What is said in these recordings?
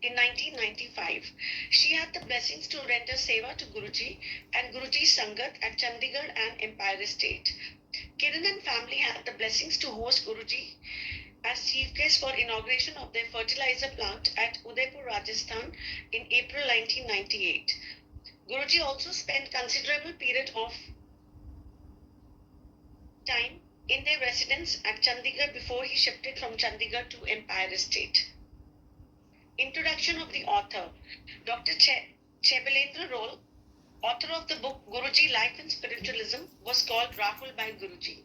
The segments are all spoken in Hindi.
in 1995. She had the blessings to render seva to Guruji and Guruji's Sangat at Chandigarh and Empire Estate. Kiran and family had the blessings to host Guruji as chief guest for inauguration of their fertilizer plant at Udaipur, Rajasthan in April 1998. Guruji also spent considerable period of time in their residence at Chandigarh before he shifted from Chandigarh to Empire Estate. Introduction of the author. Dr. Chebalendra Roll, author of the book Guruji Life and Spiritualism, was called Rahul by Guruji.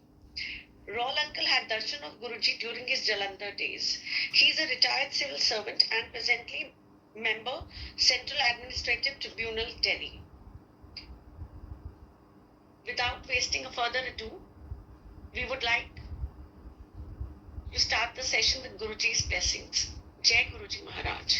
Roll uncle had darshan of Guruji during his Jalandhar days. He is a retired civil servant and presently member Central Administrative Tribunal, Delhi. Without wasting a further ado, we would like to start the session with Guruji's blessings. Jai Guruji Maharaj.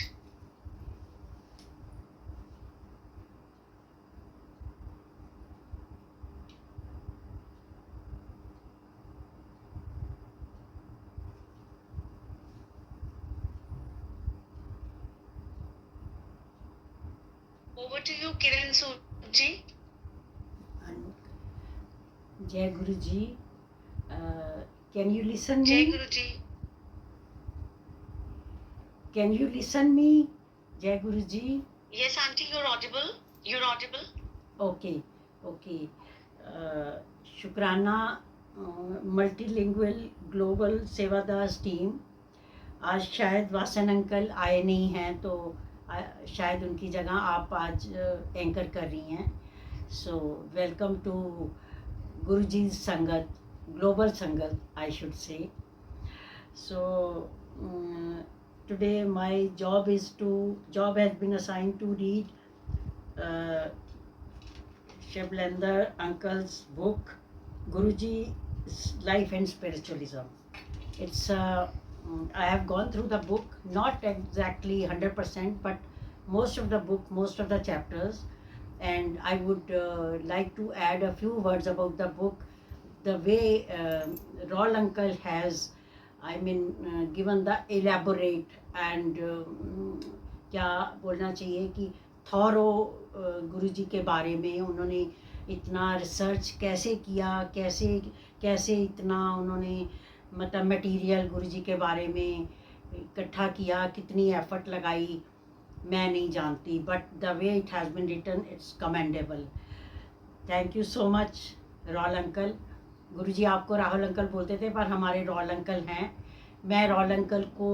Over to you, Kiran Sood-ji. Jai Guruji. Can you listen Jai me? Guruji. Can you listen me? Jai Guruji. Yes, auntie, you're audible. You're audible. Okay. शुक्राना मल्टीलिंगुअल ग्लोबल सेवादास टीम. आज शायद वासन अंकल आए नहीं हैं तो शायद उनकी जगह आप आज एंकर कर रही हैं. सो वेलकम टू गुरुजी संगत, ग्लोबल संगत I should say. So today my job has been assigned to read Chebalendra uncle's book Guruji's Life and Spiritualism. It's I have gone through the book, not exactly 100%, but most of the book, most of the chapters, and I would like to add a few words about the book. The way Roll uncle has given the elaborate and क्या बोलना चाहिए कि थॉरो गुरुजी के बारे में उन्होंने इतना रिसर्च कैसे किया, कैसे इतना उन्होंने मतलब मटेरियल गुरुजी के बारे में इकट्ठा किया, कितनी एफर्ट लगाई मैं नहीं जानती, but the way it has been written it's commendable. Thank you so much रॉल अंकल. गुरुजी आपको राहुल अंकल बोलते थे पर हमारे रॉल अंकल हैं. मैं रॉल अंकल को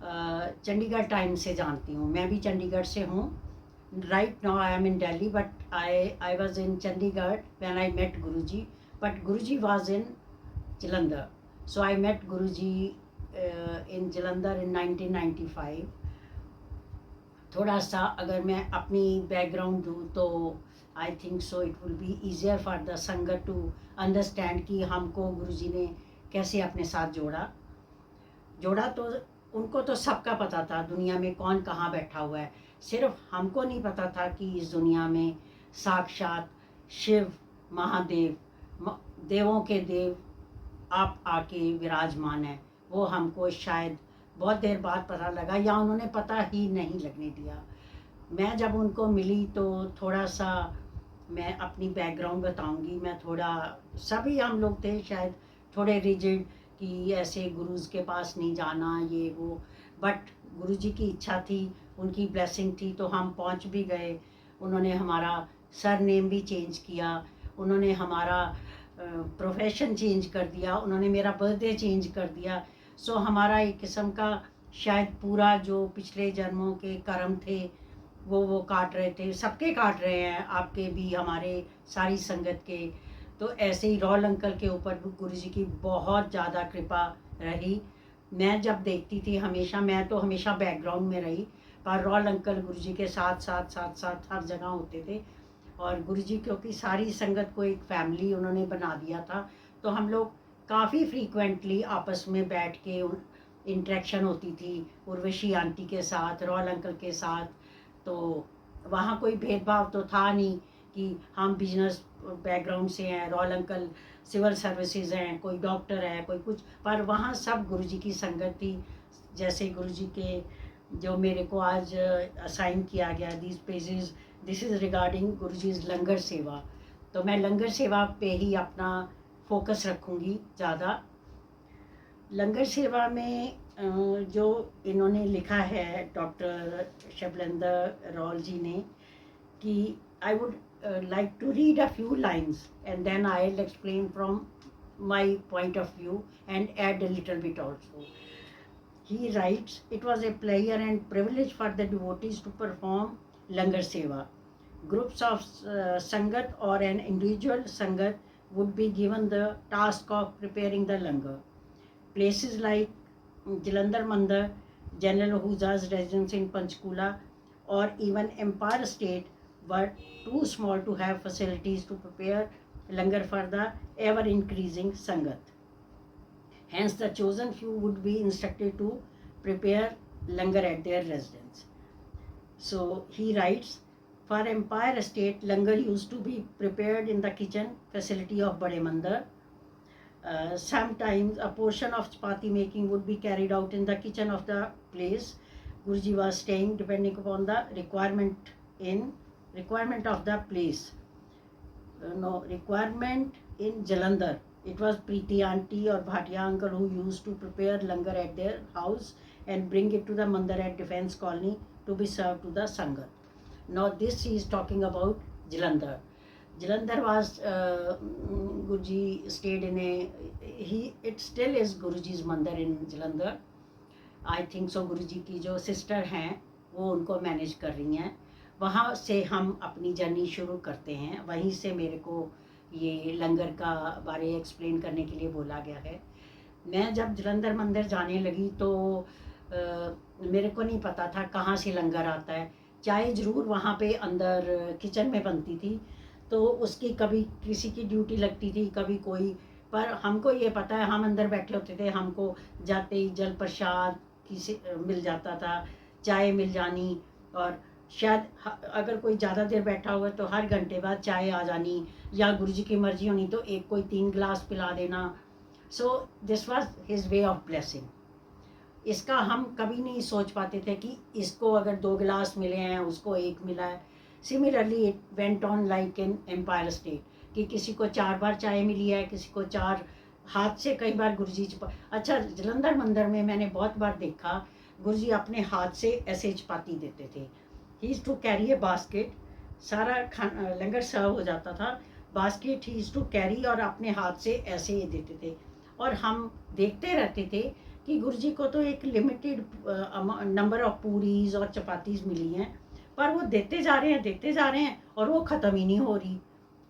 चंडीगढ़ टाइम से जानती हूँ. मैं भी चंडीगढ़ से हूँ. Right now I am in Delhi, but I was in Chandigarh when I met Guruji, but Guruji was in Jalandhar. So I met Guruji in Jalandhar in 1995. थोड़ा सा अगर मैं अपनी बैकग्राउंड दूँ तो I think so it will be easier for the sangat to understand कि हमको गुरुजी ने कैसे अपने साथ जोड़ा. तो उनको तो सबका पता था दुनिया में कौन कहाँ बैठा हुआ है. सिर्फ हमको नहीं पता था कि इस दुनिया में साक्षात शिव महादेव, देवों के देव आप आके विराजमान हैं. वो हमको शायद बहुत देर बाद पता लगा, या उन्होंने पता ही नहीं लगने दिया. मैं जब उनको मिली तो थोड़ा सा मैं अपनी बैकग्राउंड बताऊंगी. मैं थोड़ा, सभी हम लोग थे शायद थोड़े रिजिड कि ऐसे गुरुज के पास नहीं जाना ये वो, बट गुरुजी की इच्छा थी, उनकी ब्लेसिंग थी तो हम पहुंच भी गए. उन्होंने हमारा सरनेम भी चेंज किया, उन्होंने हमारा प्रोफेशन चेंज कर दिया, उन्होंने मेरा बर्थडे चेंज कर दिया. सो हमारा एक किस्म का शायद पूरा जो पिछले जन्मों के कर्म थे वो काट रहे थे. सबके काट रहे हैं, आपके भी, हमारे सारी संगत के. तो ऐसे ही रॉल अंकल के ऊपर गुरुजी की बहुत ज़्यादा कृपा रही. मैं जब देखती थी हमेशा, मैं तो हमेशा बैकग्राउंड में रही, पर रॉल अंकल गुरुजी के साथ साथ साथ साथ हर जगह होते थे. और गुरुजी क्योंकि सारी संगत को एक फैमिली उन्होंने बना दिया था, तो हम लोग काफ़ी फ्रीक्वेंटली आपस में बैठ के इंटरेक्शन होती थी. उर्वशी आंटी के साथ, रॉल अंकल के साथ. तो वहाँ कोई भेदभाव तो था नहीं कि हम बिजनेस बैकग्राउंड से हैं, रॉल अंकल सिविल सर्विसेज हैं, कोई डॉक्टर है, कोई कुछ, पर वहाँ सब गुरुजी की संगत थी. जैसे गुरुजी के जो मेरे को आज असाइन किया गया, दिस इज़ रिगार्डिंग गुरुजी's लंगर सेवा। तो मैं लंगर सेवा पे ही अपना फोकस रखूँगी ज़्यादा। लंगर सेवा में जो इन्होंने लिखा है डॉक्टर शबलेंदर रॉल जी ने, कि I would like to read a few lines and then I'll explain from my point of view and add a little bit also. He writes, it was a pleasure and privilege for the devotees to perform Langar Seva. Groups of Sangat or an individual Sangat would be given the task of preparing the Langar. Places like Jalandhar Mandir, General Ahuja's residence in Panchkula, or even Empire State were too small to have facilities to prepare Langar for the ever increasing Sangat. Hence, the chosen few would be instructed to prepare langar at their residence. So he writes, for Empire State, langar used to be prepared in the kitchen facility of Bade Mandir. Sometimes a portion of chapati making would be carried out in the kitchen of the place Guruji was staying, depending upon the requirement of the place. Requirement in Jalandhar. It was Preeti auntie or Bhatia uncle who used to prepare langar at their house and bring it to the mandir at Defence Colony to be served to the Sangat. Now this he is talking about Jalandhar. Jalandhar was Guruji stayed in it still is Guruji's mandir in Jalandhar. I think so. Guruji की जो sister हैं वो उनको मैनेज कर रही हैं। वहाँ से हम अपनी जर्नी शुरू करते हैं। वहीं से मेरे को ये लंगर का बारे एक्सप्लेन करने के लिए बोला गया है। मैं जब जलंधर मंदिर जाने लगी तो मेरे को नहीं पता था कहाँ से लंगर आता है। चाय ज़रूर वहाँ पे अंदर किचन में बनती थी, तो उसकी कभी किसी की ड्यूटी लगती थी, कभी कोई, पर हमको ये पता है, हम अंदर बैठे होते थे, हमको जाते ही जल प्रसाद किसी मिल जाता था, चाय मिल जानी, और शायद अगर कोई ज़्यादा देर बैठा हुआ तो हर घंटे बाद चाय आ जानी, या गुरुजी की मर्जी होनी तो एक कोई 3 गिलास पिला देना। So this was his way of blessing. इसका हम कभी नहीं सोच पाते थे कि इसको अगर 2 गिलास मिले हैं, उसको 1 मिला है। Similarly it went on like in Empire State, कि किसी को 4 बार चाय मिली है, किसी को 4 हाथ से, कई बार गुरुजी अच्छा जलंधर मंदिर में मैंने बहुत बार देखा गुरुजी अपने हाथ से ऐसे चपाती देते थे। He is to carry a basket, सारा खाना लंगर सर्व हो जाता था, basket he is to carry, और अपने हाथ से ऐसे ही देते थे। और हम देखते रहते थे कि गुरुजी को तो एक लिमिटेड नंबर ऑफ पूरीज और चपातीज मिली हैं, पर वो देते जा रहे हैं और वो ख़त्म ही नहीं हो रही।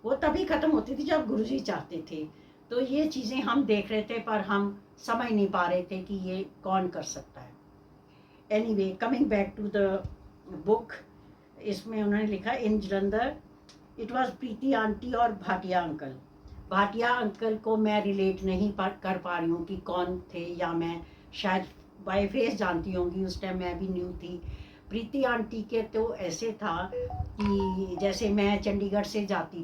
वो तभी ख़त्म होती थी जब गुरुजी चाहते थे। तो ये चीज़ें हम देख रहे थे, पर हम समझ नहीं पा रहे थे कि ये कौन कर सकता है। Anyway, coming back to the book, इसमें उन्होंने लिखा in Jalandhar it was Preeti aunty और भाटिया अंकल। भाटिया अंकल को मैं रिलेट नहीं कर पा रही हूँ कि कौन थे, या मैं शायद बाय फेस जानती होंगी, उस टाइम मैं भी न्यू थी। प्रीति आंटी के तो ऐसे था कि जैसे मैं चंडीगढ़ से जाती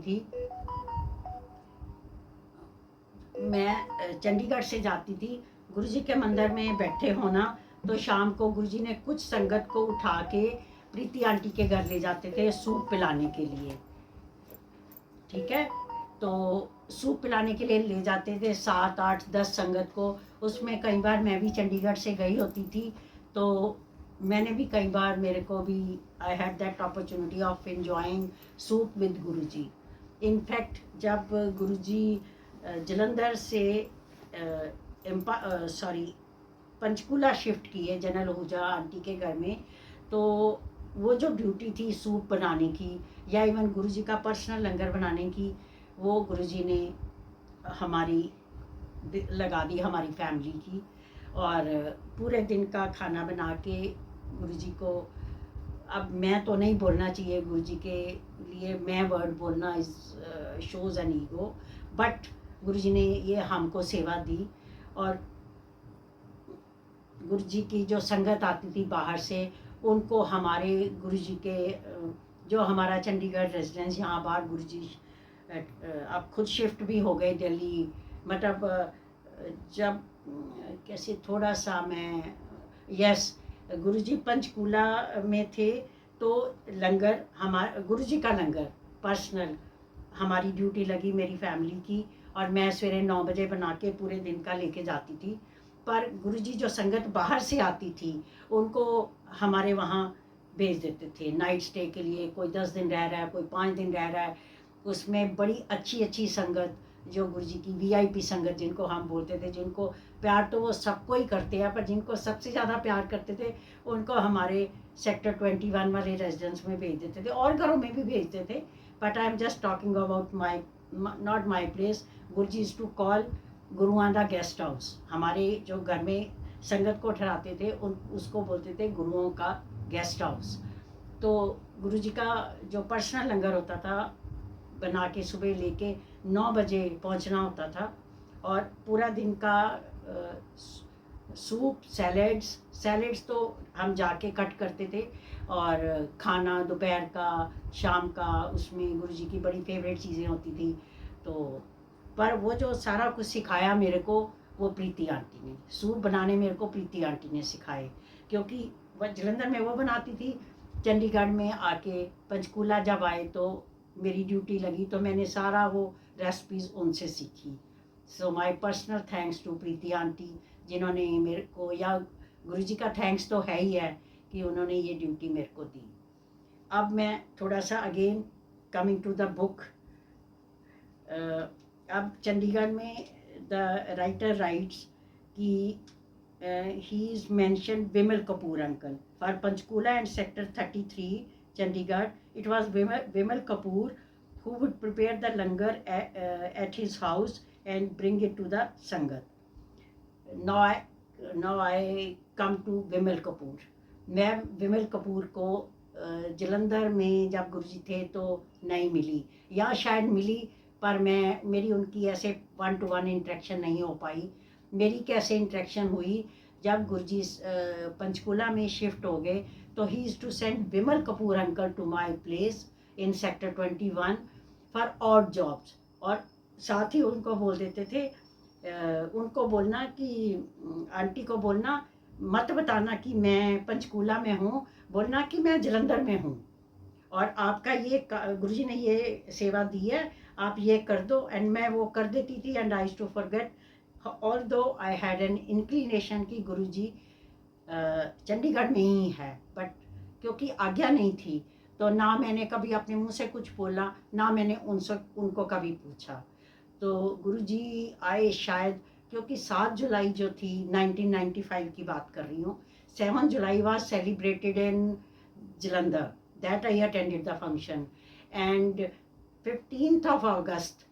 थी, गुरुजी के मंदिर में बैठे होना, तो शाम को गुरुजी ने कुछ संगत को उठा के प्रीति आंटी के घर ले जाते थे सूप पिलाने के लिए। ठीक है, तो सूप पिलाने के लिए ले जाते थे 7, 8, 10 संगत को। उसमें कई बार मैं भी चंडीगढ़ से गई होती थी, तो मैंने भी कई बार, मेरे को भी I had that opportunity of enjoying soup with Guruji. In fact जब गुरुजी जलंधर से पंचकूला शिफ्ट किए जनरल आहूजा आंटी के घर में, तो वो जो ड्यूटी थी सूप बनाने की, या इवन गुरुजी का पर्सनल लंगर बनाने की, वो गुरुजी ने हमारी लगा दी, हमारी फैमिली की। और पूरे दिन का खाना बना के गुरुजी को, अब मैं तो नहीं बोलना चाहिए गुरुजी के लिए, मैं वर्ड बोलना is shows an ego, but Guruji ने ये हमको सेवा दी। और गुरुजी की जो संगत आती थी बाहर से, उनको हमारे गुरुजी के, जो हमारा चंडीगढ़ रेजिडेंस, यहाँ बाहर गुरुजी अब खुद शिफ्ट भी हो गए दिल्ली, मतलब जब कैसे थोड़ा सा मैं गुरुजी पंचकूला में थे तो लंगर हमारा गुरुजी का लंगर पर्सनल हमारी ड्यूटी लगी मेरी फैमिली की, और मैं सवेरे 9 बजे बना के पूरे दिन का लेके जाती थी। पर गुरुजी जो संगत बाहर से आती थी उनको हमारे वहाँ भेज देते थे नाइट स्टे के लिए। कोई 10 दिन रह रहा है, कोई 5 दिन रह रहा है। उसमें बड़ी अच्छी अच्छी संगत जो गुरुजी की वीआईपी संगत जिनको हम बोलते थे, जिनको प्यार तो वो सबको ही करते हैं, पर जिनको सबसे ज़्यादा प्यार करते थे उनको हमारे सेक्टर 21 वाले रेजिडेंस में भेज देते थे, और घरों में भी भेजते थे। But I am just talking about my not my place. Guruji is to call Guruana guest house. हमारे जो घर में संगत को ठहराते थे उन उसको बोलते थे गुरुओं का गेस्ट हाउस। तो गुरुजी का जो पर्सनल लंगर होता था बना के सुबह लेके 9 बजे पहुंचना होता था, और पूरा दिन का सूप सैलेड्स तो हम जाके कट करते थे, और खाना दोपहर का शाम का उसमें गुरुजी की बड़ी फेवरेट चीज़ें होती थी। तो पर वो जो सारा कुछ सिखाया मेरे को वो प्रीति आंटी ने, सूप बनाने मेरे को प्रीति आंटी ने सिखाए, क्योंकि वह जलंधर में वो बनाती थी। चंडीगढ़ में आके पंचकूला जब आए तो मेरी ड्यूटी लगी तो मैंने सारा वो रेसिपीज़ उनसे सीखी। So my personal thanks to Preeti aunty, जिन्होंने मेरे को, या गुरुजी का थैंक्स तो है ही है कि उन्होंने ये ड्यूटी मेरे को दी। अब मैं थोड़ा सा again coming to the book. अब चंडीगढ़ में द राइटर राइट्स कि he is mentioned Vimal Kapoor uncle for Panchkula and sector 33 Chandigarh. It was Vimal Kapoor who would prepare the langar at his house and bring it to the sangat. Now I come to Vimal Kapoor. मैं विमल कपूर को जलंधर में जब गुरुजी थे तो नहीं मिली, या शायद मिली पर मेरी उनकी ऐसे 1-to-1 इंटरेक्शन नहीं हो पाई। मेरी कैसे इंटरेक्शन हुई, जब गुरुजी पंचकूला में शिफ्ट हो गए तो he is to send Vimal Kapoor uncle to my place in sector 21 for odd jobs. और साथ ही उनको बोल देते थे, उनको बोलना कि आंटी को बोलना मत बताना कि मैं पंचकूला में हूँ, बोलना कि मैं जलंधर में हूँ, और आपका ये गुरुजी ने ये सेवा दी है, आप ये कर दो। एंड मैं वो कर देती थी, and I to forget, although I had an inclination कि गुरुजी चंडीगढ़ में ही है, बट क्योंकि आज्ञा नहीं थी तो ना मैंने कभी अपने मुंह से कुछ बोला, ना मैंने उनको कभी पूछा। तो गुरुजी आए शायद, क्योंकि 7 जुलाई जो थी 1995 की बात कर रही हूँ, 7 July was celebrated in Jalandhar. That I attended the function, and 15th of August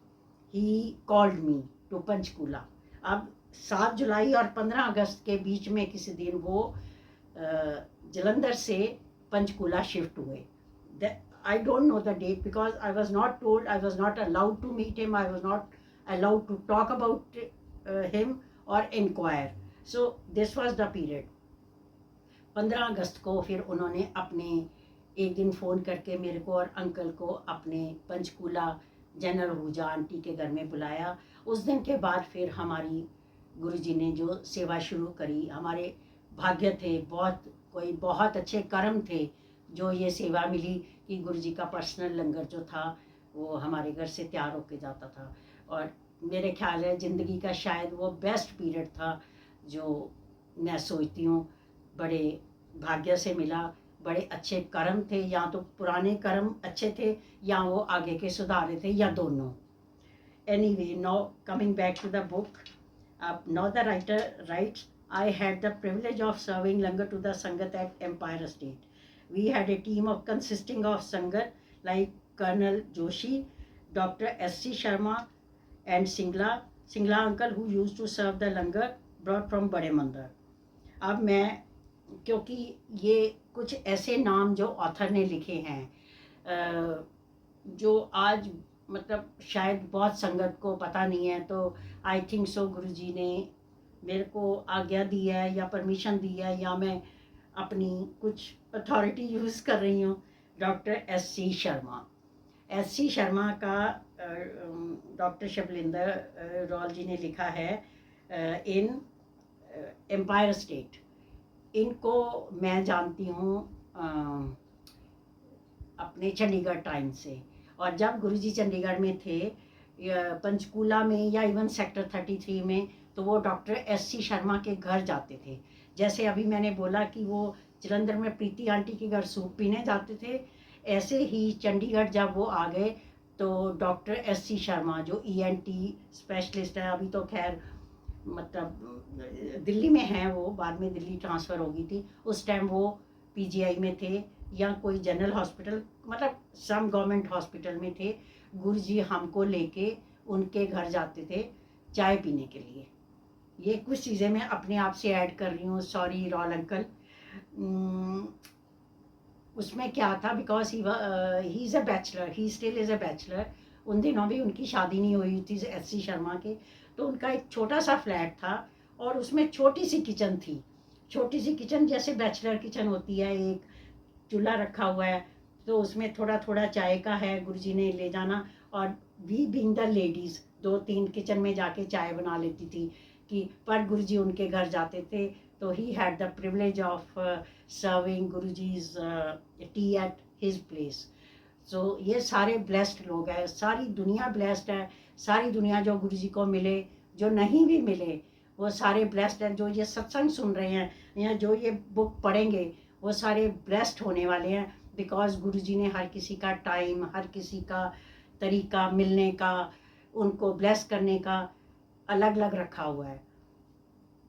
he called me to Panchkula. अब 7 जुलाई और 15 अगस्त के बीच में किसी दिन वो जलंधर से पंचकूला शिफ्ट हुए। I don't know the date because I was not told, I was not allowed to meet him, I was not allowed to talk about him or inquire. So this was the period. 15 अगस्त को फिर उन्होंने अपने एक दिन फ़ोन करके मेरे को और अंकल को अपने पंचकूला जनरल हुजा आंटी के घर में बुलाया। उस दिन के बाद फिर हमारी गुरुजी ने जो सेवा शुरू करी, हमारे भाग्य थे, बहुत अच्छे कर्म थे जो ये सेवा मिली कि गुरुजी का पर्सनल लंगर जो था वो हमारे घर से तैयार होके जाता था। और मेरे ख्याल है ज़िंदगी का शायद वो बेस्ट पीरियड था जो मैं सोचती हूँ बड़े भाग्य से मिला। बड़े अच्छे कर्म थे, या तो पुराने कर्म अच्छे थे या वो आगे के सुधारे थे, या दोनों। Anyway, now coming back to the book, now the writer writes, I had the privilege of serving langar to the Sangat at Empire State. We had a team consisting of Sangat like Colonel Joshi, Dr. S.C. Sharma and Singla uncle who used to serve the langar brought from Bade Mandar. अब मैं, क्योंकि ये कुछ ऐसे नाम जो ऑथर ने लिखे हैं जो आज मतलब शायद बहुत संगत को पता नहीं है, तो आई थिंक सो गुरुजी ने मेरे को आज्ञा दी है या परमिशन दी है, या मैं अपनी कुछ अथॉरिटी यूज़ कर रही हूँ। Doctor S.C. शर्मा का डॉक्टर शबलिंदर रॉल जी ने लिखा है इन एम्पायर स्टेट। इनको मैं जानती हूँ अपने चंडीगढ़ टाइम से। और जब गुरुजी चंडीगढ़ में थे, पंचकूला में या इवन सेक्टर 33 में, तो वो डॉक्टर S.C. शर्मा के घर जाते थे। जैसे अभी मैंने बोला कि वो जलंधर में प्रीति आंटी के घर सूप पीने जाते थे, ऐसे ही चंडीगढ़ जब वो आ गए तो डॉक्टर S.C. शर्मा जो ENT स्पेशलिस्ट है, अभी तो खैर मतलब दिल्ली में हैं वो, बाद में दिल्ली ट्रांसफ़र हो गई थी, उस टाइम वो PGI में थे या कोई जनरल हॉस्पिटल, मतलब सम गवर्नमेंट हॉस्पिटल में थे। गुरुजी हमको लेके उनके घर जाते थे चाय पीने के लिए। ये कुछ चीज़ें मैं अपने आप से ऐड कर रही हूँ, सॉरी रॉल अंकल। उसमें क्या था, because he is a bachelor, he still is a bachelor. उन दिनों भी उनकी शादी नहीं हुई थी S.C. शर्मा के, तो उनका एक छोटा सा फ्लैट था और उसमें छोटी सी किचन थी। छोटी सी किचन जैसे बैचलर किचन होती है, एक चूल्हा रखा हुआ है, तो उसमें थोड़ा थोड़ा चाय का है, गुरुजी ने ले जाना। और we being the ladies 2-3 kitchen में जाके चाय बना लेती थी कि, पर गुरुजी उनके घर जाते थे तो ही had the privilege of serving Guruji's tea at his place. So ये सारे ब्लेस्ड लोग हैं, सारी दुनिया ब्लेस्ड है। सारी दुनिया जो गुरुजी को मिले, जो नहीं भी मिले, वो सारे ब्लेस्ड हैं। जो ये सत्संग सुन रहे हैं या जो ये बुक पढ़ेंगे, वो सारे ब्लेस्ड होने वाले हैं, बिकॉज गुरुजी ने हर किसी का टाइम, हर किसी का तरीका मिलने का, उनको ब्लेस करने का अलग अलग रखा हुआ है।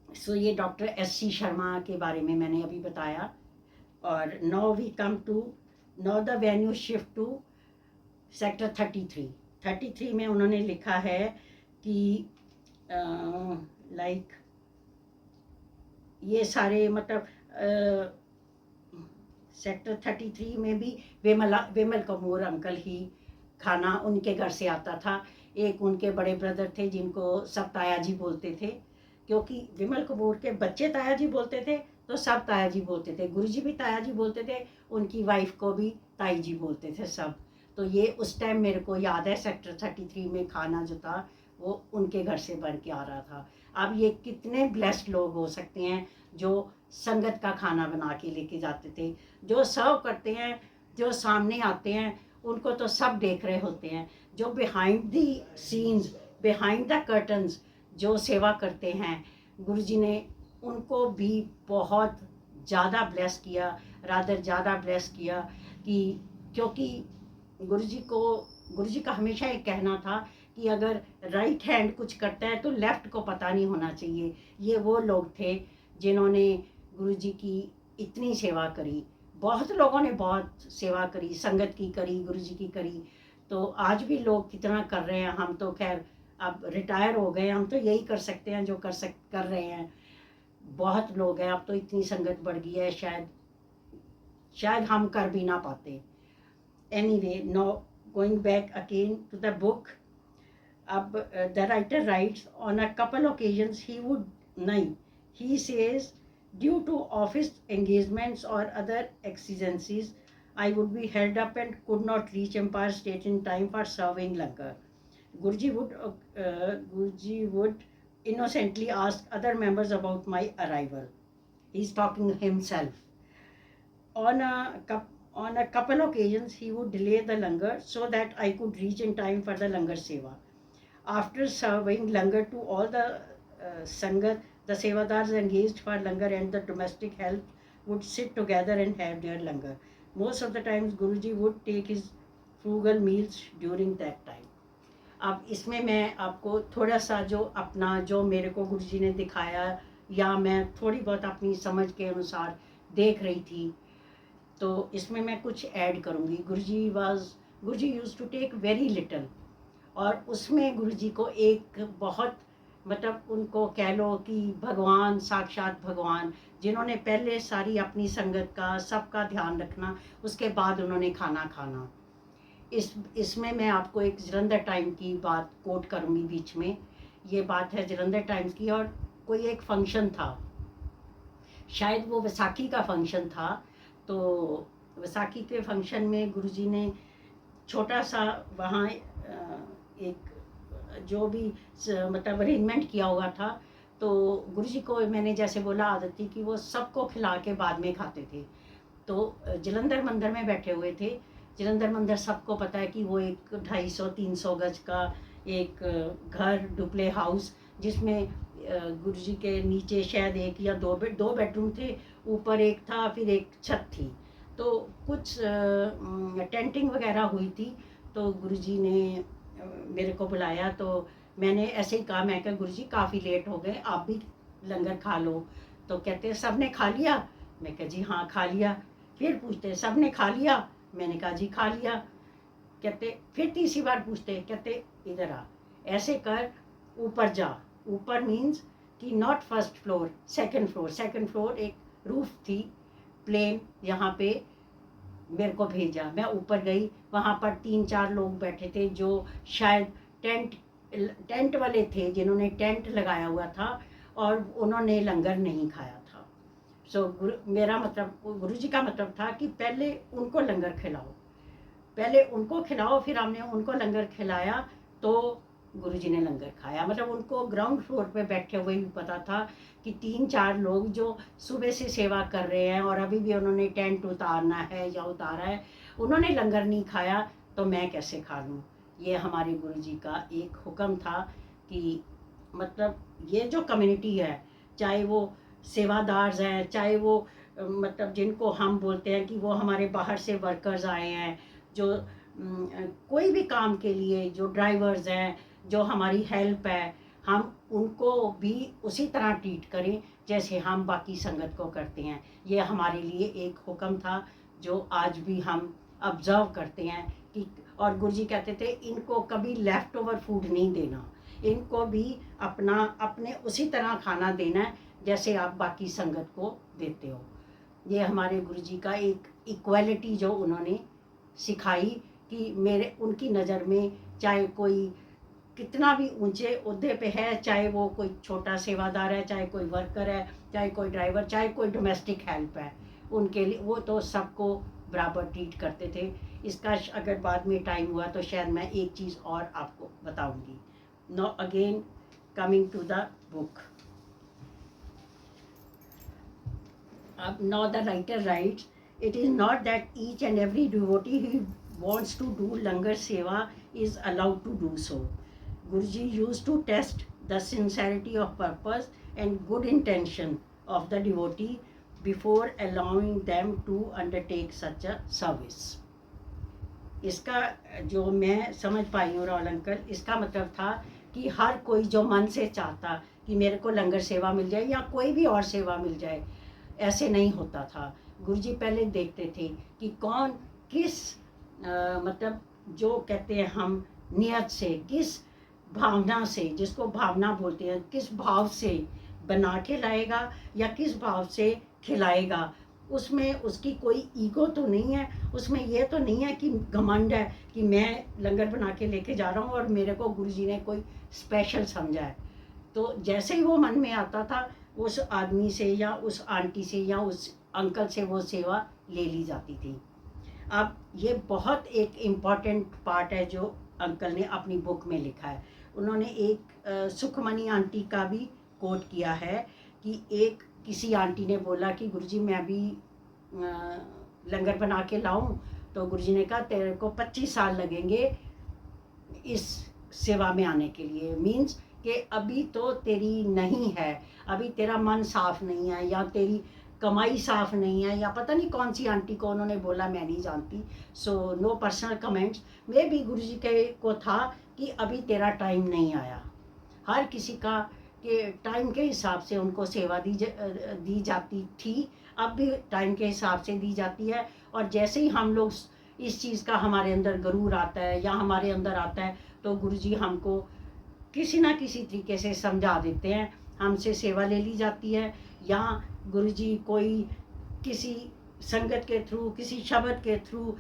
सो ये डॉक्टर S.C. शर्मा के बारे में मैंने अभी बताया। और now we come to, now the venue shift to sector 33 में उन्होंने लिखा है कि लाइक ये सारे मतलब सेक्टर 33 में भी विमल कपूर अंकल ही खाना उनके घर से आता था। एक उनके बड़े ब्रदर थे जिनको सब ताया जी बोलते थे, क्योंकि विमल कपूर के बच्चे ताया जी बोलते थे तो सब ताया जी बोलते थे। गुरुजी भी ताया जी बोलते थे, उनकी वाइफ को भी ताई जी बोलते थे सब। तो ये उस टाइम मेरे को याद है, सेक्टर 33 में खाना जो था वो उनके घर से बन के आ रहा था। अब ये कितने ब्लेस्ड लोग हो सकते हैं जो संगत का खाना बना के लेके जाते थे, जो सर्व करते हैं, जो सामने आते हैं, उनको तो सब देख रहे होते हैं। जो behind the scenes, behind the curtains जो सेवा करते हैं, गुरुजी ने उनको भी बहुत ज़्यादा ब्लेस किया, रादर ज़्यादा ब्लेस किया। कि क्योंकि गुरुजी का हमेशा एक कहना था कि अगर राइट हैंड कुछ करता है तो लेफ्ट को पता नहीं होना चाहिए। ये वो लोग थे जिन्होंने गुरुजी की इतनी सेवा करी। बहुत लोगों ने बहुत सेवा करी, संगत की करी, गुरुजी की करी। तो आज भी लोग कितना कर रहे हैं। हम तो खैर अब रिटायर हो गए, हम तो यही कर सकते हैं जो कर रहे हैं। बहुत लोग हैं, अब तो इतनी संगत बढ़ गई है, शायद हम कर भी ना पाते। Anyway, no going back again to the book. अब the writer writes on a couple occasions he would नहीं, he says, due to office engagements or other exigencies, I would be held up and could not reach Empire State in time for serving langar. Guruji would innocently ask other members about my arrival. He's talking himself. On a couple occasions, he would delay the langar so that I could reach in time for the langar seva. After serving langar to all the sangat, the sevadars engaged for langar and the domestic help would sit together and have their langar. Most of the times, Guruji would take his frugal meals during that time. अब इसमें मैं आपको थोड़ा सा जो अपना, जो मेरे को गुरुजी ने दिखाया या मैं थोड़ी बहुत अपनी समझ के अनुसार देख रही थी, तो इसमें मैं कुछ ऐड करूँगी। Guruji used to take very little, और उसमें गुरुजी को एक बहुत, मतलब उनको कह लो कि भगवान, साक्षात भगवान, जिन्होंने पहले सारी अपनी संगत का, सबका ध्यान रखना, उसके बाद उन्होंने खाना खाना। इसमें मैं आपको एक जलंधर टाइम की बात कोट करूँगी बीच में। ये बात है जलंधर टाइम्स की, और कोई एक फंक्शन था, शायद वो वैसाखी का फंक्शन था। तो वैसाखी के फंक्शन में गुरुजी ने छोटा सा वहाँ एक जो भी मतलब अरेंजमेंट किया हुआ था, तो गुरुजी को मैंने जैसे बोला आदत थी कि वो सबको खिला के बाद में खाते थे। तो जलंधर मंदिर में बैठे हुए थे। जलंधर मंदिर सबको पता है कि वो एक 250-300 गज का एक घर डुप्ले हाउस, जिसमें गुरुजी के नीचे शायद एक या दो बेडरूम थे, ऊपर एक था, फिर एक छत थी। तो कुछ टेंटिंग वगैरह हुई थी। तो गुरुजी ने मेरे को बुलाया, तो मैंने ऐसे ही कहा, मैं कहा गुरुजी काफ़ी लेट हो गए, आप भी लंगर खा लो। तो कहते सब ने खा लिया? मैं कहा जी हाँ खा लिया। फिर पूछते सब ने खा लिया? मैंने कहा जी खा लिया। कहते फिर तीसरी बार पूछते, कहते इधर आ, ऐसे कर, ऊपर जा। ऊपर मीन्स कि not first floor, second floor. Second floor एक रूफ थी प्लेन, यहाँ पे मेरे को भेजा। मैं ऊपर गई, वहाँ पर 3-4 लोग बैठे थे जो शायद टेंट टेंट वाले थे, जिन्होंने टेंट लगाया हुआ था और उन्होंने लंगर नहीं खाया था। मेरा मतलब, गुरुजी का मतलब था कि पहले उनको लंगर खिलाओ, पहले उनको खिलाओ, फिर हमने उनको लंगर खिलाया तो गुरुजी ने लंगर खाया। मतलब उनको ग्राउंड फ्लोर पे बैठे हुए भी पता था कि 3-4 लोग जो सुबह से सेवा कर रहे हैं और अभी भी उन्होंने टेंट उतारना है या उतारा है, उन्होंने लंगर नहीं खाया तो मैं कैसे खा लूँ। ये हमारे गुरुजी का एक हुक्म था कि मतलब ये जो कम्युनिटी है, चाहे वो सेवादार हैं, चाहे वो मतलब जिनको हम बोलते हैं कि वो हमारे बाहर से वर्कर्स आए हैं, जो कोई भी काम के लिए जो ड्राइवर्स हैं, जो हमारी हेल्प है, हम उनको भी उसी तरह ट्रीट करें जैसे हम बाकी संगत को करते हैं। ये हमारे लिए एक हुक्म था जो आज भी हम ऑब्जर्व करते हैं कि, और गुरुजी कहते थे इनको कभी लेफ्ट ओवर फूड नहीं देना, इनको भी अपना अपने उसी तरह खाना देना है जैसे आप बाकी संगत को देते हो। ये हमारे गुरुजी का एक इक्वालिटी जो उन्होंने सिखाई कि मेरे उनकी नज़र में चाहे कोई कितना भी ऊंचे ओहदे पे है, चाहे वो कोई छोटा सेवादार है, चाहे कोई वर्कर है, चाहे कोई ड्राइवर, चाहे कोई डोमेस्टिक हेल्प है, उनके लिए वो तो सबको बराबर ट्रीट करते थे। इसका अगर बाद में टाइम हुआ तो शायद मैं एक चीज़ और आपको बताऊंगी। Now again coming to the book. Now the writer writes, it is not that each and every devotee who wants to do Langar Seva is allowed to do so. Guruji used to test the sincerity of purpose and good intention of the devotee before allowing them to undertake such a service. इसका जो मैं समझ पाई हूँ राहुल अंकल, इसका मतलब था कि हर कोई जो मन से चाहता कि मेरे को लंगर सेवा मिल जाए या कोई भी और सेवा मिल जाए, ऐसे नहीं होता था। गुरुजी पहले देखते थे कि कौन किस मतलब जो कहते हैं हम नियत से, किस भावना से, जिसको भावना बोलते हैं, किस भाव से बना के लाएगा या किस भाव से खिलाएगा। उसमें उसकी कोई ईगो तो नहीं है, उसमें ये तो नहीं है कि घमंड है कि मैं लंगर बना के लेके जा रहा हूँ और मेरे को गुरुजी ने कोई स्पेशल समझा है। तो जैसे ही वो मन में आता था, उस आदमी से या उस आंटी से या उस अंकल से वो सेवा ले ली जाती थी। अब ये बहुत एक इम्पॉर्टेंट पार्ट है जो अंकल ने अपनी बुक में लिखा है। उन्होंने एक सुखमनी आंटी का भी कोट किया है कि एक किसी आंटी ने बोला कि गुरुजी मैं भी लंगर बना के लाऊं, तो गुरुजी ने कहा तेरे को 25 साल लगेंगे इस सेवा में आने के लिए। मीन्स कि अभी तो तेरी नहीं है, अभी तेरा मन साफ नहीं है या तेरी कमाई साफ नहीं है, या पता नहीं कौन सी आंटी को उन्होंने बोला, मैं नहीं जानती। So no personal comments. मे भी गुरुजी के को था कि अभी तेरा टाइम नहीं आया। हर किसी का के टाइम के हिसाब से उनको सेवा दी जाती थी, अब भी टाइम के हिसाब से दी जाती है। और जैसे ही हम लोग इस चीज़ का हमारे अंदर गरूर आता है या हमारे अंदर आता है, तो गुरुजी हमको किसी ना किसी तरीके से समझा देते हैं, हमसे सेवा ले ली जाती है, या गुरुजी कोई किसी संगत के थ्रू, किसी शब्द के थ्रू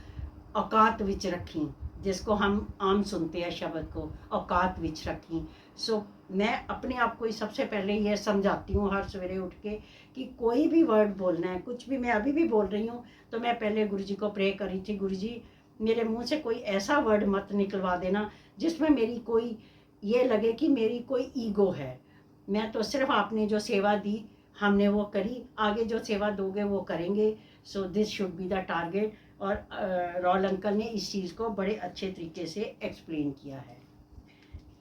औकात विच रखी, जिसको हम आम सुनते हैं शब्द को, औकात विच रखी। सो मैं अपने आप को ही सबसे पहले ये समझाती हूँ हर सवेरे उठ के कि कोई भी वर्ड बोलना है, कुछ भी, मैं अभी भी बोल रही हूँ तो मैं पहले गुरुजी को प्रे करी थी, गुरुजी मेरे मुंह से कोई ऐसा वर्ड मत निकलवा देना जिसमें मेरी कोई ये लगे कि मेरी कोई ईगो है। मैं तो सिर्फ आपने जो सेवा दी हमने वो करी, आगे जो सेवा दोगे वो करेंगे. So this should be the target. और रॉल अंकल ने इस चीज़ को बड़े अच्छे तरीके से एक्सप्लेन किया है.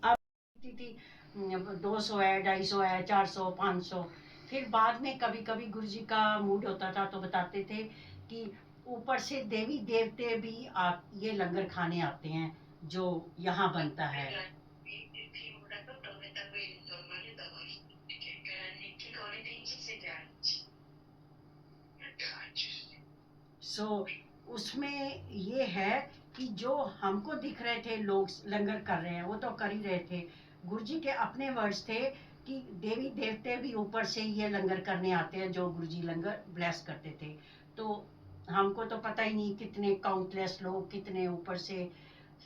अब थी 200 है, 250 है, 400, 500. फिर बाद में कभी कभी गुरु जी का मूड होता था तो बताते थे कि ऊपर से देवी देवते भी ये लंगर खाने आते हैं जो यहाँ बनता है. सो उसमें ये है कि जो हमको दिख रहे थे लोग लंगर कर रहे हैं वो तो कर ही रहे थे. गुरुजी के अपने वर्ड्स थे कि देवी देवते भी ऊपर से ये लंगर करने आते हैं जो गुरुजी लंगर ब्लेस करते थे. तो हमको तो पता ही नहीं कितने काउंटलेस लोग, कितने ऊपर से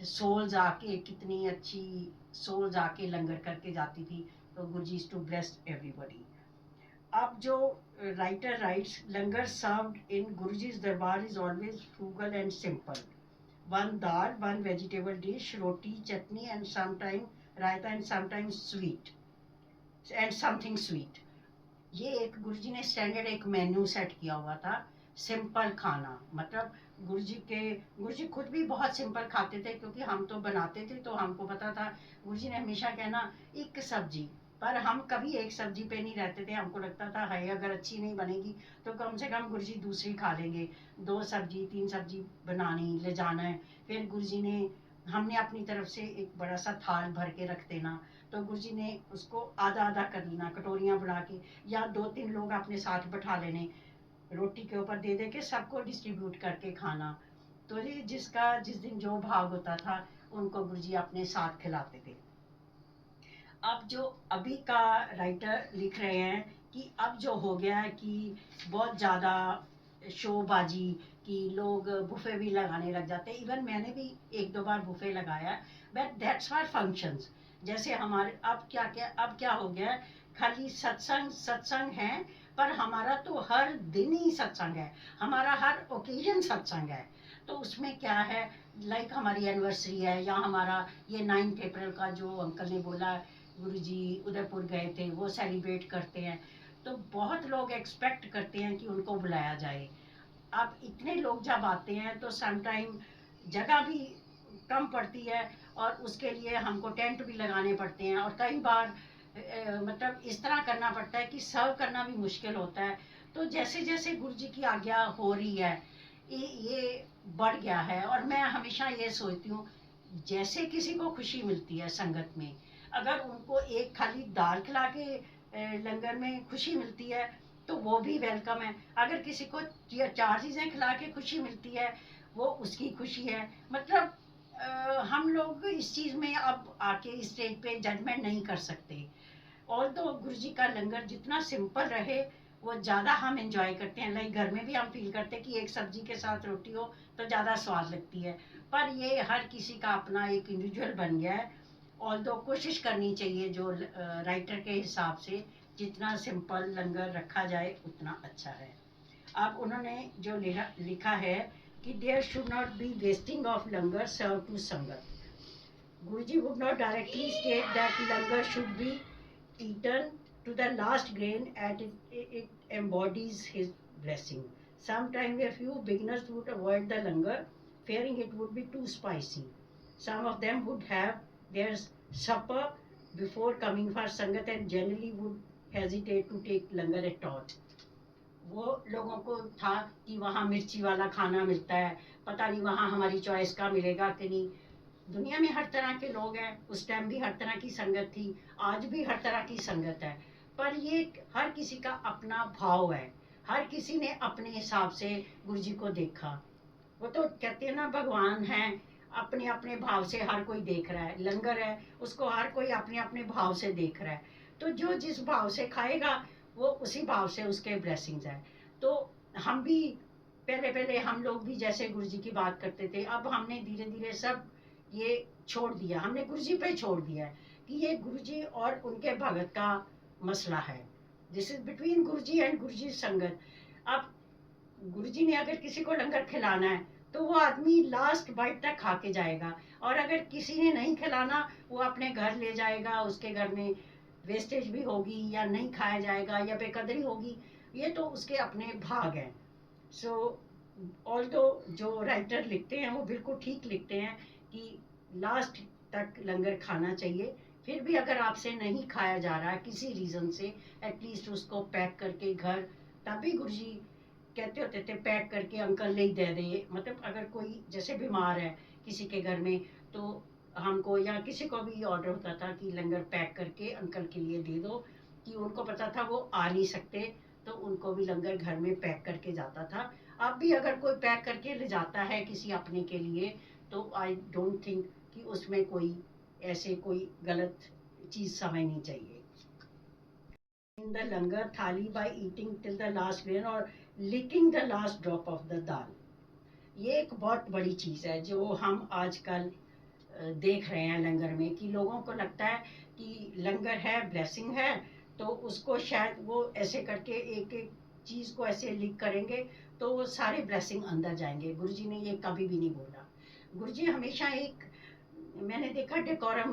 सोल्स आके, कितनी अच्छी सोल्स आके लंगर करके जाती थी. तो गुरुजी टू ब्लेस एवरीबॉडी. अब जो writer writes, langar served in Guruji's darbar is always frugal and simple. One dal, one vegetable dish, roti, chutney, and sometimes raita, and sometimes sweet, and something sweet. ये एक गुरुजी ने स्टैंडर्ड एक मेन्यू सेट किया हुआ था. सिंपल खाना, मतलब गुरुजी खुद भी बहुत सिंपल खाते थे, क्योंकि हम तो बनाते थे तो हमको पता था. गुरुजी ने हमेशा कहना एक सब्जी, पर हम कभी एक सब्जी पे नहीं रहते थे. हमको लगता था हाय अगर अच्छी नहीं बनेगी तो कम से कम गुरुजी दूसरी खा लेंगे. 2 सब्जी 3 सब्जी बनानी ले जाना है. फिर गुरुजी ने हमने अपनी तरफ से एक बड़ा सा थाल भर के रख देना. तो गुरुजी ने उसको आधा आधा कर लेना, कटोरियाँ बना के, या 2-3 लोग अपने साथ बैठा लेने, रोटी के ऊपर दे दे के सबको डिस्ट्रीब्यूट करके खाना. तो ये जिसका जिस दिन जो भाग होता था उनको गुरुजी अपने साथ खिलाते थे. अब जो अभी का राइटर लिख रहे हैं कि अब जो हो गया है कि बहुत ज़्यादा शोबाजी कि लोग बुफे भी लगाने लग जाते हैं. इवन मैंने भी 1-2 बार बुफे लगाया, बट दैट्स फॉर फंक्शंस. जैसे हमारे अब क्या हो गया है, खाली सत्संग सत्संग है, पर हमारा तो हर दिन ही सत्संग है, हमारा हर ओकेजन सत्संग है. तो उसमें क्या है, लाइक हमारी एनिवर्सरी है, या हमारा ये 9 अप्रैल का जो अंकल ने बोला गुरुजी उदयपुर गए थे वो सेलिब्रेट करते हैं. तो बहुत लोग एक्सपेक्ट करते हैं कि उनको बुलाया जाए. अब इतने लोग जब आते हैं तो समटाइम जगह भी कम पड़ती है, और उसके लिए हमको टेंट भी लगाने पड़ते हैं, और कई बार मतलब इस तरह करना पड़ता है कि सर्व करना भी मुश्किल होता है. तो जैसे जैसे गुरु जी की आज्ञा हो रही है ये बढ़ गया है. और मैं हमेशा ये सोचती हूँ जैसे किसी को खुशी मिलती है संगत में, अगर उनको एक खाली दाल खिला के लंगर में खुशी मिलती है तो वो भी वेलकम है. अगर किसी को 4 चीज़ें खिला के खुशी मिलती है वो उसकी खुशी है. मतलब हम लोग इस चीज़ में अब आके इस स्टेज पे जजमेंट नहीं कर सकते. और तो गुरु जी का लंगर जितना सिंपल रहे वो ज़्यादा हम इंजॉय करते हैं. लाइक घर में भी हम फील करते हैं कि एक सब्जी के साथ रोटी हो तो ज़्यादा स्वाद लगती है. पर ये हर किसी का अपना एक इंडिविजुअल बन गया है. और तो कोशिश करनी चाहिए जो राइटर के हिसाब से जितना सिंपल लंगर रखा जाए उतना अच्छा है. अब उन्होंने जो लिखा है कि there should not be wasting of langar serve to sangat. Guruji would not directly state that langar should be eaten to the last grain as it embodies his blessing. Sometimes a few beginners would avoid the langar, fearing it would be too spicy. Some of them would have their supper before coming for sangat and generally would hesitate to take langar at all. वो लोगों को था कि वहाँ मिर्ची वाला खाना मिलता है, पता नहीं वहाँ हमारी चॉइस का मिलेगा कि नहीं. दुनिया में हर तरह के लोग हैं, उस टाइम भी हर तरह की संगत थी, आज भी हर तरह की संगत है. पर ये हर किसी का अपना भाव है, हर किसी ने अपने हिसाब से गुरु जी को देखा. वो तो कहते हैं ना भगवान है, अपने अपने भाव से हर कोई देख रहा है. लंगर है उसको हर कोई अपने अपने भाव से देख रहा है. तो जो जिस भाव से खाएगा वो उसी भाव से उसके ब्लेसिंग्स है. तो हम भी पहले पहले हम लोग भी जैसे गुरु जी की बात करते थे, अब हमने धीरे धीरे सब ये छोड़ दिया, हमने गुरुजी पे छोड़ दिया है कि ये गुरुजी और उनके भगत का मसला है. This is between Guruji and Guruji sangat. अब गुरुजी ने अगर किसी को लंगर खिलाना है तो वो आदमी लास्ट बाइट तक खा के जाएगा, और अगर किसी ने नहीं खिलाना वो अपने घर ले जाएगा, उसके घर में वेस्टेज भी होगी या नहीं खाया जाएगा या बेकदरी होगी, ये तो उसके अपने भाग हैं. सो ऑल्दो जो राइटर लिखते हैं वो बिल्कुल ठीक लिखते हैं कि लास्ट तक लंगर खाना चाहिए. फिर भी अगर आपसे नहीं खाया जा रहा है किसी रीज़न से, एटलीस्ट उसको पैक करके घर, तभी गुरुजी कहते होते थे पैक करके अंकल ले दे दे. मतलब अगर कोई जैसे बीमार है किसी के घर में, तो हमको या किसी को भी ऑर्डर होता था कि लंगर पैक करके अंकल के लिए दे दो, कि उनको पता था वो आ नहीं सकते, तो उनको भी लंगर घर में पैक करके जाता था. अब भी अगर कोई पैक करके ले जाता है किसी अपने के लिए, तो आई डोंट थिंक कि उसमें कोई ऐसे कोई गलत चीज़ समझनी चाहिए. इन the langar thali by eating till the last grain और licking the last drop of the dal. ये एक बहुत बड़ी चीज़ है जो हम आजकल देख रहे हैं लंगर में, कि लोगों को लगता है कि लंगर है, ब्लेसिंग है, तो उसको शायद वो ऐसे करके एक एक चीज़ को ऐसे लिक करेंगे तो वो सारे ब्लेसिंग अंदर जाएंगे. गुरुजी ने ये कभी भी नहीं बोला. गुरुजी हमेशा एक, मैंने देखा, डेकोरम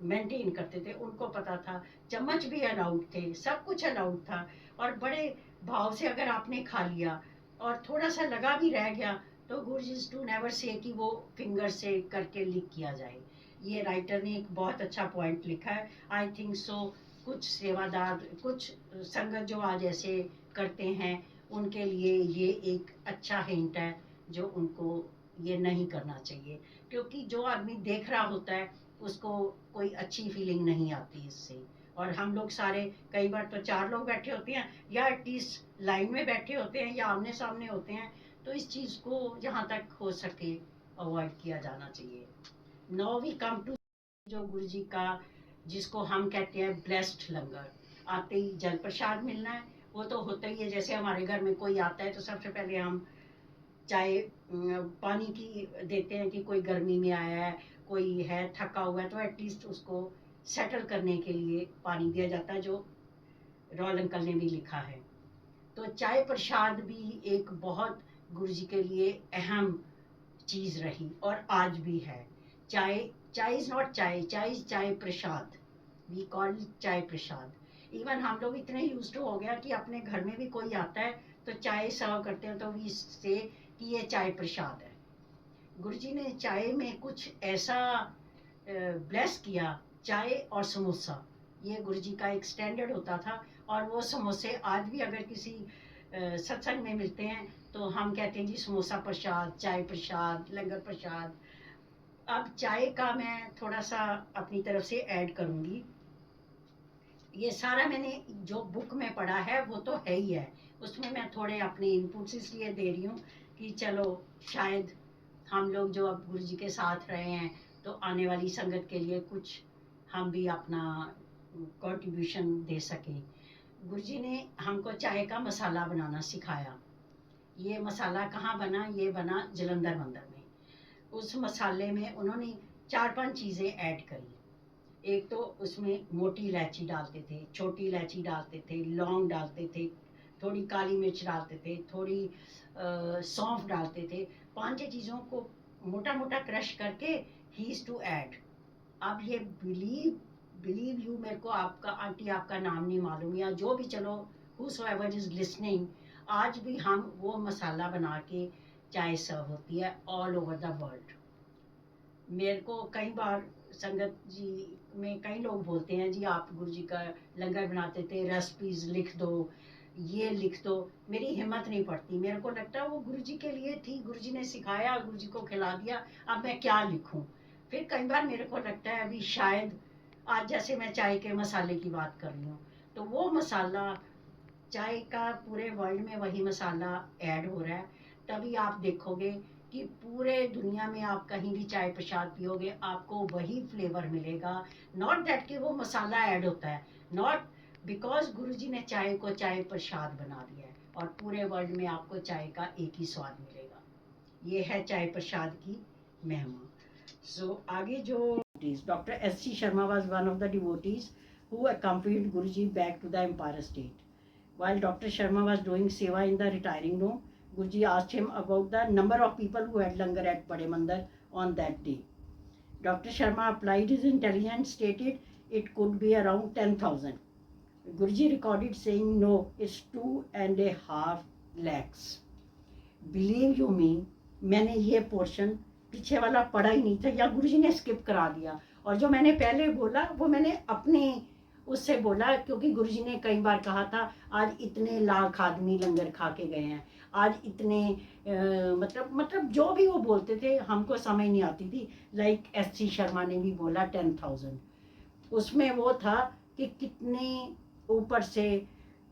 मेंटेन करते थे. उनको पता था चम्मच भी अलाउड थे, सब कुछ अलाउड था, और बड़े भाव से अगर आपने खा लिया और थोड़ा सा लगा भी रह गया, तो गुरुजी टू नेवर से कि वो फिंगर से करके लिख किया जाए. ये राइटर ने एक बहुत अच्छा पॉइंट लिखा है. आई थिंक सो कुछ सेवादार, कुछ संगत जो आज ऐसे करते हैं, उनके लिए ये एक अच्छा हिंट है जो उनको ये नहीं करना चाहिए. क्योंकि जो आदमी देख रहा होता है उसको कोई अच्छी फीलिंग नहीं आती इससे. और हम लोग सारे, कई बार तो 4 लोग बैठे होते हैं या एटलीस्ट लाइन में बैठे होते हैं या आमने सामने होते हैं, तो इस चीज़ को जहाँ तक हो सके अवॉइड किया जाना चाहिए. नाउ वी कम टू जो गुरु जी का, जिसको हम कहते हैं ब्लेस्ड लंगर. आते ही जल प्रसाद मिलना है, वो तो होता ही है. जैसे हमारे घर में कोई आता है तो सबसे पहले हम चाय पानी की देते हैं, कि कोई गर्मी में आया है, कोई है थका हुआ है, तो एटलीस्ट उसको सेटल करने के लिए पानी दिया जाता है, जो रॉयल अंकल ने भी लिखा है. तो चाय प्रसाद भी एक बहुत गुरु जी के लिए अहम चीज़ रही और आज भी है. चाय, चाय इज़ नॉट चाय, चाय इज़ चाय प्रसाद. वी कॉल चाय प्रसाद. इवन हम लोग इतने यूज टू हो गया कि अपने घर में भी कोई आता है तो चाय सर्व करते हैं तो वी से कि ये चाय प्रसाद है. गुरुजी ने चाय में कुछ ऐसा ब्लेस किया. चाय और समोसा, ये गुरुजी का एक स्टैंडर्ड होता था. और वो समोसे आज भी अगर किसी सत्संग में मिलते हैं तो हम कहते हैं जी समोसा प्रसाद, चाय प्रसाद, लंगर प्रसाद. अब चाय का मैं थोड़ा सा अपनी तरफ से ऐड करूँगी. ये सारा मैंने जो बुक में पढ़ा है वो तो है ही है, उसमें मैं थोड़े अपने इनपुट्स इसलिए दे रही हूँ कि चलो शायद हम लोग जो अब गुरु जी के साथ रहे हैं तो आने वाली संगत के लिए कुछ हम भी अपना कंट्रीब्यूशन दे सकें. गुरु जी ने हमको चाय का मसाला बनाना सिखाया. ये मसाला कहाँ बना? ये बना जलंधर मंदिर में. उस मसाले में उन्होंने 4-5 चीज़ें ऐड करी. एक तो उसमें मोटी इलायची डालते थे, छोटी इलायची डालते थे, लौंग डालते थे, थोड़ी काली मिर्च डालते थे, थोड़ी सौंफ डालते थे. 5 चीज़ों को मोटा मोटा क्रश करके ही इज़ टू ऐड. अब ये बिलीव बिलीव यू, मेरे को आपका आंटी आपका नाम नहीं मालूम या जो भी, चलो whosoever is listening, आज भी हम वो मसाला बना के चाय सर्व होती है ऑल ओवर द वर्ल्ड. मेरे को कई बार संगत जी में कई लोग बोलते हैं जी आप गुरु जी का लंगर बनाते थे, रेसिपीज लिख दो, ये लिख दो. मेरी हिम्मत नहीं पड़ती. मेरे को लगता है वो गुरु जी के लिए थी, गुरु जी ने सिखाया, गुरु जी को खिला दिया, अब मैं क्या लिखूं. फिर कई बार मेरे को लगता है अभी शायद आज जैसे मैं चाय के मसाले की बात कर रही हूँ, तो वो मसाला चाय का पूरे वर्ल्ड में वही मसाला ऐड हो रहा है. तभी आप देखोगे कि पूरे दुनिया में आप कहीं भी चाय प्रसाद पियोगे आपको वही फ्लेवर मिलेगा. नॉट दैट कि वो मसाला ऐड होता है, नॉट बिकॉज गुरुजी ने चाय को चाय प्रसाद बना दिया है और पूरे वर्ल्ड में आपको चाय का एक ही स्वाद मिलेगा. ये है चाय प्रसाद की महिमा. सो आगे जो doctor S.C. Sharma was one of the devotees who accompanied Guruji back to the Empire State. While Dr. Sharma was doing seva in the retiring room, Guruji asked him about the number of people who had langar at Bade Mandir on that day. Dr. Sharma applied his intelligence, stated it could be around 10,000. Guruji recorded saying, no, it's 2.5 lakhs. Believe you me, मैंने ये पोर्शन पीछे वाला पढ़ा ही नहीं था या गुरुजी ने स्किप करा दिया, और जो मैंने पहले बोला वो मैंने अपने उससे बोला, क्योंकि गुरुजी ने कई बार कहा था आज इतने लाख आदमी लंगर खा के गए हैं, आज इतने मतलब जो भी वो बोलते थे हमको समझ नहीं आती थी। लाइक SC शर्मा ने भी बोला 10,000, उसमें वो था कि कितने ऊपर से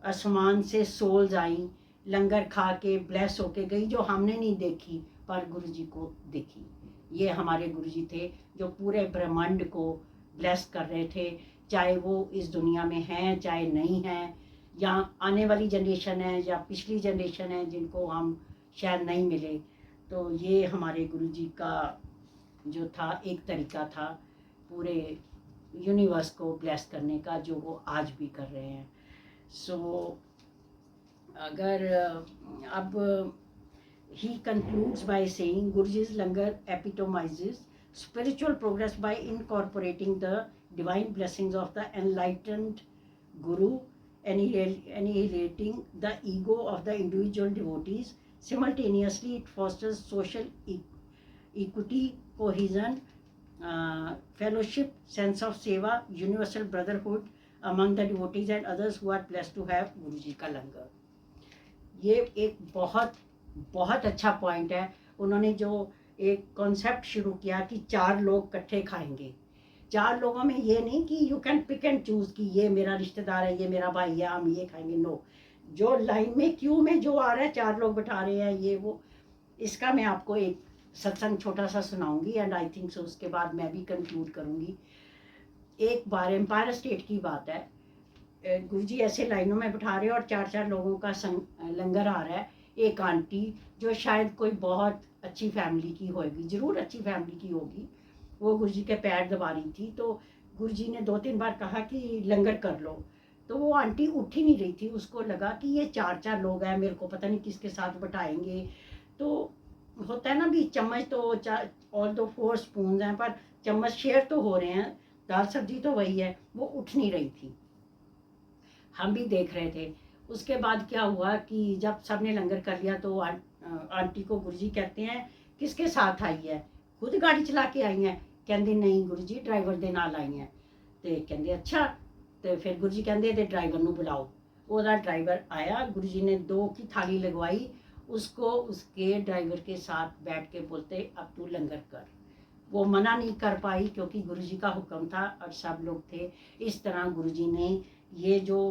आसमान से सोल्स आई, लंगर खा के ब्लेस होके गई, जो हमने नहीं देखी पर गुरुजी को देखी। ये हमारे गुरुजी थे जो पूरे ब्रह्मांड को ब्लेस कर रहे थे, चाहे वो इस दुनिया में हैं चाहे नहीं हैं, या आने वाली जनरेशन है या पिछली जनरेशन है जिनको हम शायद नहीं मिले। तो ये हमारे गुरुजी का जो था एक तरीका था पूरे यूनिवर्स को ब्लेस करने का, जो वो आज भी कर रहे हैं। सो अगर अब he concludes by saying Guruji's langar epitomizes spiritual progress by incorporating the divine blessings of the enlightened Guru, annihilating the ego of the individual devotees. Simultaneously, it fosters social equity, cohesion, fellowship, sense of seva, universal brotherhood among the devotees and others who are blessed to have Guruji का लंगर। ये एक बहुत अच्छा पॉइंट है। उन्होंने जो एक कॉन्सेप्ट शुरू किया कि 4 लोग इकट्ठे खाएंगे, 4 लोगों में ये नहीं कि you can pick and choose कि ये मेरा रिश्तेदार है, ये मेरा भाई है, हम ये खाएंगे। नो, जो लाइन में क्यू में जो आ रहा है 4 लोग बैठा रहे हैं, ये वो। इसका मैं आपको एक सत्संग छोटा सा सुनाऊंगी एंड आई थिंक सो उसके बाद मैं भी कंक्लूड करूंगी। एक बार एम्पायर स्टेट की बात है, गुरुजी ऐसे लाइनों में बैठा रहे हैं और 4-4 लोगों का लंगर आ रहा है। एक आंटी जो शायद कोई बहुत अच्छी फैमिली की होगी, ज़रूर अच्छी फैमिली की होगी, वो गुरुजी के पैर दबा रही थी। तो गुरुजी ने 2-3 बार कहा कि लंगर कर लो, तो वो आंटी उठ ही नहीं रही थी। उसको लगा कि ये 4-4 लोग हैं, मेरे को पता नहीं किसके साथ बैठाएंगे। तो होता है ना भी, चम्मच तो ऑल दो 4 स्पून हैं पर चम्मच शेयर तो हो रहे हैं, दाल सब्जी तो वही है। वो उठ नहीं रही थी, हम भी देख रहे थे। उसके बाद क्या हुआ कि जब सबने लंगर कर लिया तो आंटी को गुरुजी कहते हैं किसके साथ आई है, खुद गाड़ी चला के आई हैं? कहते नहीं गुरुजी ड्राइवर दे नाल आई हैं। तो कहते अच्छा, तो फिर गुरुजी कहते ते ड्राइवर नूं बुलाओ। ओदा ड्राइवर आया, गुरुजी ने 2 की थाली लगवाई, उसको उसके ड्राइवर के साथ बैठ के बोलते अब तू लंगर कर। वो मना नहीं कर पाई क्योंकि गुरुजी का हुक्म था और सब लोग थे। इस तरह गुरुजी ने ये जो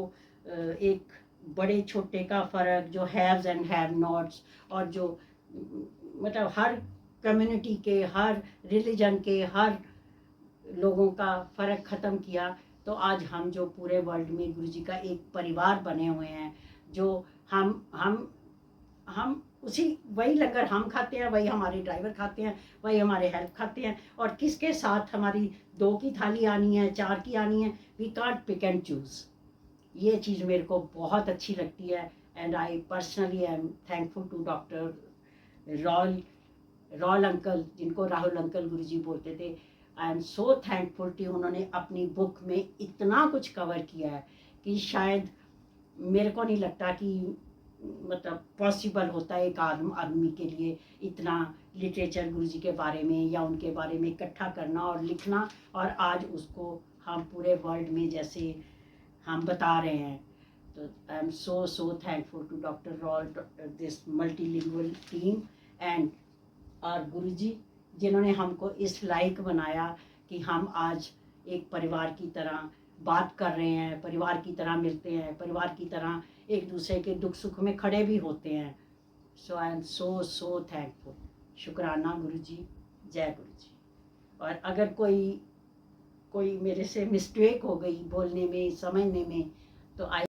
एक बड़े छोटे का फ़र्क, जो हैव्स एंड हैव नॉट्स, और जो मतलब हर कम्युनिटी के, हर रिलीजन के, हर लोगों का फ़र्क ख़त्म किया। तो आज हम जो पूरे वर्ल्ड में गुरुजी का एक परिवार बने हुए हैं, जो हम उसी वही लंगर हम खाते हैं, वही हमारे ड्राइवर खाते हैं, वही हमारे हेल्प खाते हैं। और किसके साथ हमारी 2 की थाली आनी है, 4 की आनी है, we can't pick and choose. ये चीज़ मेरे को बहुत अच्छी लगती है and I personally am thankful to doctor Raul uncle, जिनको राहुल अंकल गुरुजी बोलते थे। आई एम सो थैंकफुल कि उन्होंने अपनी बुक में इतना कुछ कवर किया है कि शायद मेरे को नहीं लगता कि मतलब पॉसिबल होता है एक आदमी के लिए इतना लिटरेचर गुरुजी के बारे में या उनके बारे में इकट्ठा करना और लिखना, और आज उसको हम पूरे वर्ल्ड में जैसे हम बता रहे हैं। तो I am so thankful to doctor Raul, this multilingual team and और गुरुजी, जिन्होंने हमको इस लायक बनाया कि हम आज एक परिवार की तरह बात कर रहे हैं, परिवार की तरह मिलते हैं, परिवार की तरह एक दूसरे के दुख सुख में खड़े भी होते हैं। सो आई एम सो थैंकफुल। शुक्राना गुरुजी, जय गुरुजी। और अगर कोई मेरे से मिस्टेक हो गई बोलने में, समझने में, तो आई